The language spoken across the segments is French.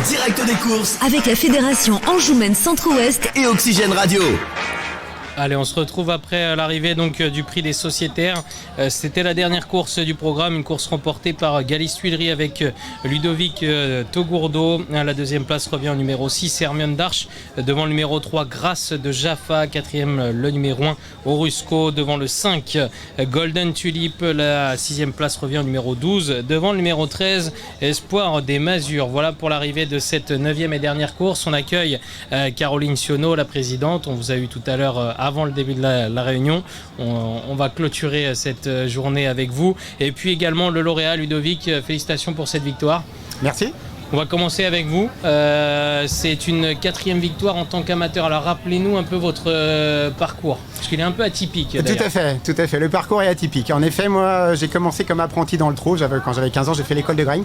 direct des courses avec la Fédération Anjoumaine Centre-Ouest et Oxygène Radio. Allez, on se retrouve après l'arrivée donc du prix des sociétaires. C'était la dernière course du programme, une course remportée par Galis Tuileries avec Ludovic Togourdeau. La deuxième place revient au numéro 6, Hermione d'Arche, devant le numéro 3, Grâce de Jaffa. Quatrième, le numéro 1, Orusco, devant le 5, Golden Tulip. La sixième place revient au numéro 12, devant le numéro 13, Espoir des Masures. Voilà pour l'arrivée de cette neuvième et dernière course. On accueille Caroline Sionneau, la présidente. On vous a eu tout à l'heure avant le début de la réunion. On va clôturer cette journée avec vous. Et puis également le lauréat Ludovic, félicitations pour cette victoire. Merci. On va commencer avec vous. C'est une quatrième victoire en tant qu'amateur. Alors rappelez-nous un peu votre parcours, parce qu'il est un peu atypique. Tout à fait. Le parcours est atypique. En effet, moi j'ai commencé comme apprenti dans le trot. Quand j'avais 15 ans, j'ai fait l'école de Gragne.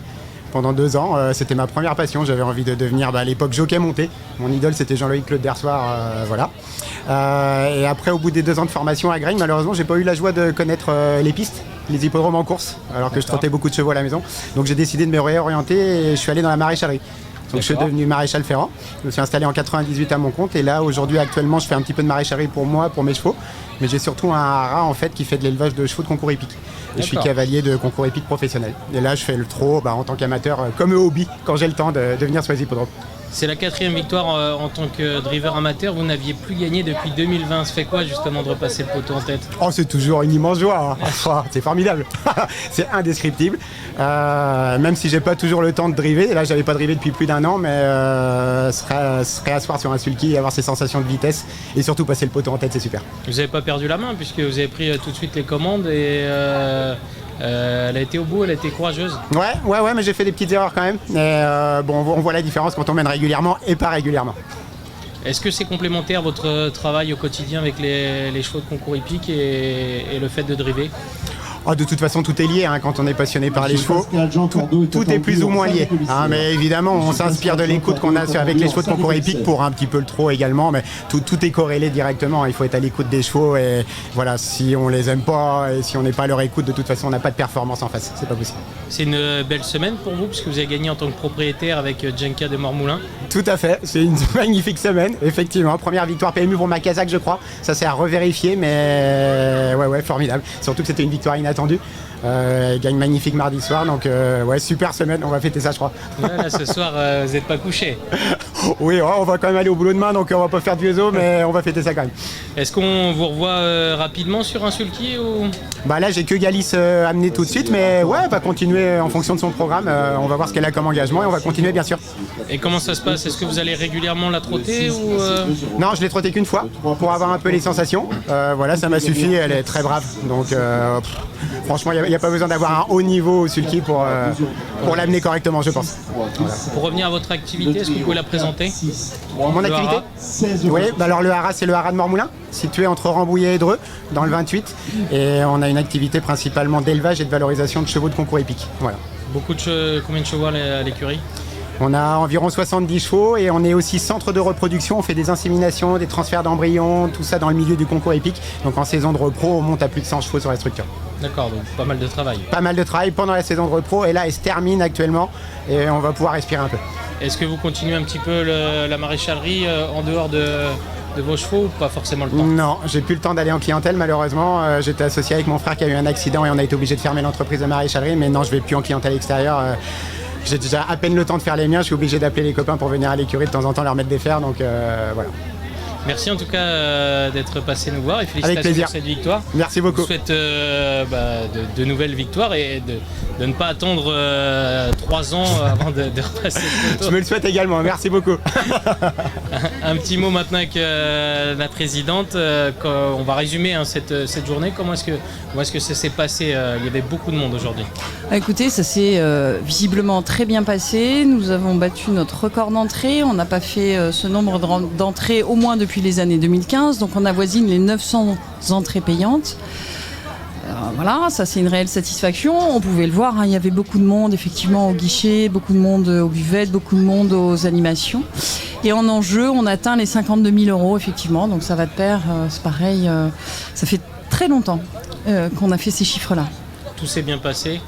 Pendant 2 ans, c'était ma première passion. J'avais envie de devenir à l'époque jockey monté. Mon idole c'était Jean-Loïc Claude Dersoir, voilà. Et après, au bout des 2 ans de formation à Gragne, malheureusement, j'ai pas eu la joie de connaître les pistes, les hippodromes en course, alors que je trottais beaucoup de chevaux à la maison. Donc j'ai décidé de me réorienter et je suis allé dans la maréchalerie. Donc je suis devenu maréchal ferrant. Je me suis installé en 98 à mon compte et là aujourd'hui actuellement je fais un petit peu de maréchalerie pour moi, pour mes chevaux. Mais j'ai surtout un haras en fait qui fait de l'élevage de chevaux de concours hippique. Et je suis cavalier de concours hippique professionnel. Et là je fais le trot en tant qu'amateur comme hobby quand j'ai le temps de venir sur les hippodromes. C'est la quatrième victoire en tant que driver amateur. Vous n'aviez plus gagné depuis 2020. Ça fait quoi justement de repasser le poteau en tête ? Oh, c'est toujours une immense joie. Hein. C'est formidable. C'est indescriptible. Même si j'ai pas toujours le temps de driver. Là, j'avais pas drivé depuis plus d'1 an, mais se réasseoir sur un sulky et avoir ces sensations de vitesse et surtout passer le poteau en tête, c'est super. Vous n'avez pas perdu la main puisque vous avez pris tout de suite les commandes et elle a été au bout, elle a été courageuse. Ouais, mais j'ai fait des petites erreurs quand même. Mais on voit la différence quand on mène régulièrement et pas régulièrement. Est-ce que c'est complémentaire votre travail au quotidien avec les chevaux de concours hippique et le fait de driver ? De toute façon, tout est lié. Hein, quand on est passionné par les chevaux, tout est plus ou moins lié. Hein, mais évidemment, on s'inspire de l'écoute qu'on a avec les chevaux de concours hippique pour un petit peu le trot également. Mais tout est corrélé directement. Il faut être à l'écoute des chevaux. Et voilà, si on les aime pas et si on n'est pas à leur écoute, de toute façon, on n'a pas de performance en face. C'est pas possible. C'est une belle semaine pour vous, puisque vous avez gagné en tant que propriétaire avec Jenka de Mormoulin. Tout à fait. C'est une magnifique semaine. Effectivement, première victoire PMU pour ma Kazakh, je crois. Ça, c'est à revérifier. Mais ouais, formidable. Surtout que c'était une victoire inattendue. Elle gagne magnifique mardi soir, donc super semaine, on va fêter ça je crois. Là, ce soir vous n'êtes pas couché. Oui, on va quand même aller au boulot demain, donc on va pas faire de vieux os, mais on va fêter ça quand même. Est-ce qu'on vous revoit rapidement sur un sulky ou... Là j'ai que Galis amené tout de suite, mais ouais, on va continuer en fonction de son programme, on va voir ce qu'elle a comme engagement et on va continuer bien sûr. Et comment ça se passe ? Est-ce que vous allez régulièrement la trotter ou Non, je l'ai trottée qu'une fois pour avoir un peu les sensations. Ça m'a suffi, elle est très brave, donc franchement il n'y a pas besoin d'avoir un haut niveau au sulky pour l'amener correctement, je pense. Voilà. Pour revenir à votre activité, est-ce que vous pouvez la présenter ? Mon activité ? Oui, alors le haras, c'est le haras de Mormoulin, situé entre Rambouillet et Dreux, dans le 28. Et on a une activité principalement d'élevage et de valorisation de chevaux de concours hippique. Voilà. Combien de chevaux à l'écurie ? On a environ 70 chevaux et on est aussi centre de reproduction. On fait des inséminations, des transferts d'embryons, tout ça dans le milieu du concours hippique. Donc en saison de repro, on monte à plus de 100 chevaux sur la structure. D'accord, donc pas mal de travail. Pas mal de travail pendant la saison de repro et là elle se termine actuellement et on va pouvoir respirer un peu. Est-ce que vous continuez un petit peu la maréchalerie en dehors de vos chevaux ou pas forcément le temps ? Non, j'ai plus le temps d'aller en clientèle malheureusement. J'étais associé avec mon frère qui a eu un accident et on a été obligé de fermer l'entreprise de maréchalerie, mais non, je vais plus en clientèle extérieure. J'ai déjà à peine le temps de faire les miens, je suis obligé d'appeler les copains pour venir à l'écurie de temps en temps leur mettre des fers, donc voilà. Merci en tout cas d'être passé nous voir et félicitations pour cette victoire. Merci beaucoup. Je vous souhaite de nouvelles victoires et de ne pas attendre 3 ans avant de repasser le poteau. Je me le souhaite également, merci beaucoup. Un petit mot maintenant avec la présidente. On va résumer cette journée. Comment est-ce que ça s'est passé ? Il y avait beaucoup de monde aujourd'hui. Écoutez, ça s'est visiblement très bien passé. Nous avons battu notre record d'entrée. On n'a pas fait ce nombre d'entrées au moins depuis les années 2015. Donc on avoisine les 900 entrées payantes. Voilà, ça c'est une réelle satisfaction. On pouvait le voir, hein, il y avait beaucoup de monde effectivement au guichet, beaucoup de monde aux buvettes, beaucoup de monde aux animations. Et en enjeu, on atteint les 52 000 € effectivement. Donc ça va de pair, c'est pareil. Ça fait très longtemps qu'on a fait ces chiffres-là. Tout s'est bien passé ?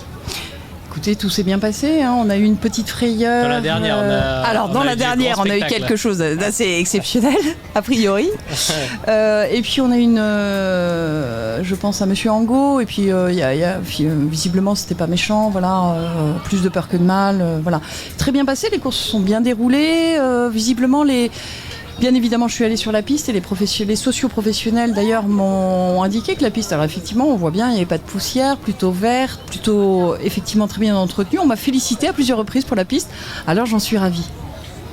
Écoutez, tout s'est bien passé. Hein. On a eu une petite frayeur. Dans la dernière, on a eu quelque chose d'assez exceptionnel, a priori. Et puis on a une, je pense à Monsieur Angot. Et puis visiblement, c'était pas méchant. Voilà, plus de peur que de mal. Voilà, très bien passé. Les courses se sont bien déroulées. Visiblement, Bien évidemment, je suis allée sur la piste et les socio-professionnels d'ailleurs m'ont indiqué que la piste, alors effectivement, on voit bien, il n'y avait pas de poussière, plutôt verte, plutôt effectivement très bien entretenue. On m'a félicité à plusieurs reprises pour la piste, alors j'en suis ravie.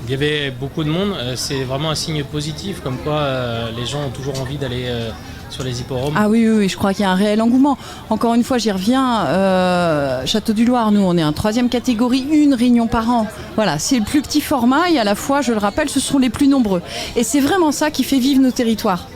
Il y avait beaucoup de monde, c'est vraiment un signe positif, comme quoi les gens ont toujours envie d'aller sur les hippodromes. Ah oui, je crois qu'il y a un réel engouement. Encore une fois, j'y reviens, Château du Loir, nous on est en 3e catégorie, 1 réunion par an. Voilà, c'est le plus petit format et à la fois, je le rappelle, ce sont les plus nombreux. Et c'est vraiment ça qui fait vivre nos territoires.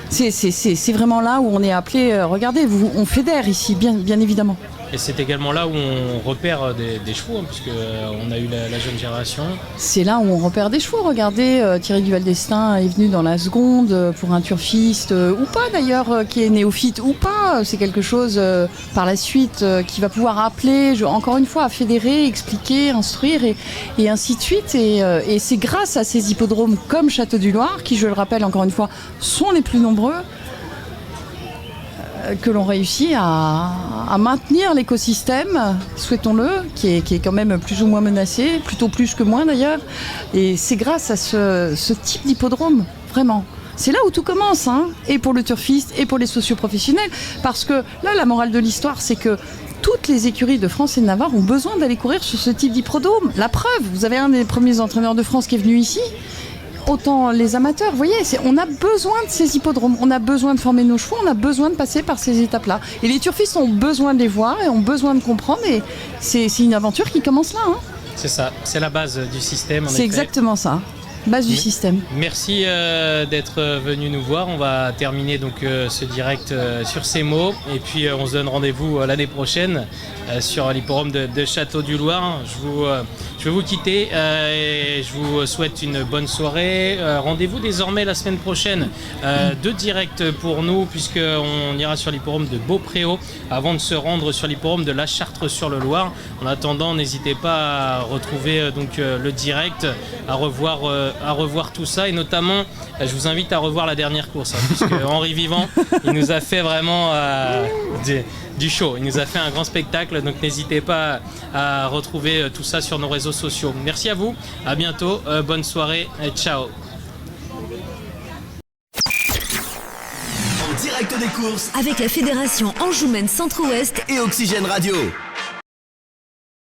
C'est vraiment là où on est appelé, regardez, on fédère ici, bien évidemment. Et c'est également là où on repère des chevaux, hein, puisqu'on a eu la jeune génération. C'est là où on repère des chevaux. Regardez, Thierry Duval d'Estaing est venu dans la seconde pour un turfiste, ou pas d'ailleurs, qui est néophyte, ou pas. C'est quelque chose par la suite qui va pouvoir appeler, encore une fois, à fédérer, expliquer, instruire et ainsi de suite. Et c'est grâce à ces hippodromes comme Château du Loir, qui, je le rappelle encore une fois, sont les plus nombreux, que l'on réussit à maintenir l'écosystème, souhaitons-le, qui est quand même plus ou moins menacé, plutôt plus que moins d'ailleurs. Et c'est grâce à ce type d'hippodrome, vraiment. C'est là où tout commence, hein, et pour le turfiste, et pour les socioprofessionnels. Parce que là, la morale de l'histoire, c'est que toutes les écuries de France et de Navarre ont besoin d'aller courir sur ce type d'hippodrome. La preuve, vous avez un des premiers entraîneurs de France qui est venu ici. Autant les amateurs, vous voyez, on a besoin de ces hippodromes, on a besoin de former nos chevaux, on a besoin de passer par ces étapes-là. Et les turfistes ont besoin de les voir et ont besoin de comprendre, et c'est une aventure qui commence là. Hein. C'est ça, c'est la base du système. C'est exactement ça, base du système. Merci d'être venu nous voir. On va terminer donc ce direct sur ces mots, et puis on se donne rendez-vous l'année prochaine sur l'hippodrome de Château du Loir. Je vais vous quitter et je vous souhaite une bonne soirée. Rendez-vous désormais la semaine prochaine. 2 directs pour nous, puisqu'on ira sur l'hippodrome de Beaupréau avant de se rendre sur l'hippodrome de La Chartre-sur-le-Loir. En attendant, n'hésitez pas à retrouver donc le direct, à revoir tout ça, et notamment je vous invite à revoir la dernière course, hein, puisque Henri Vivant, il nous a fait vraiment du show, il nous a fait un grand spectacle, donc n'hésitez pas à retrouver tout ça sur nos réseaux sociaux. Merci à vous, à bientôt, bonne soirée, et ciao. Avec la Fédération Anjoumen Centre-Ouest et Oxygène Radio.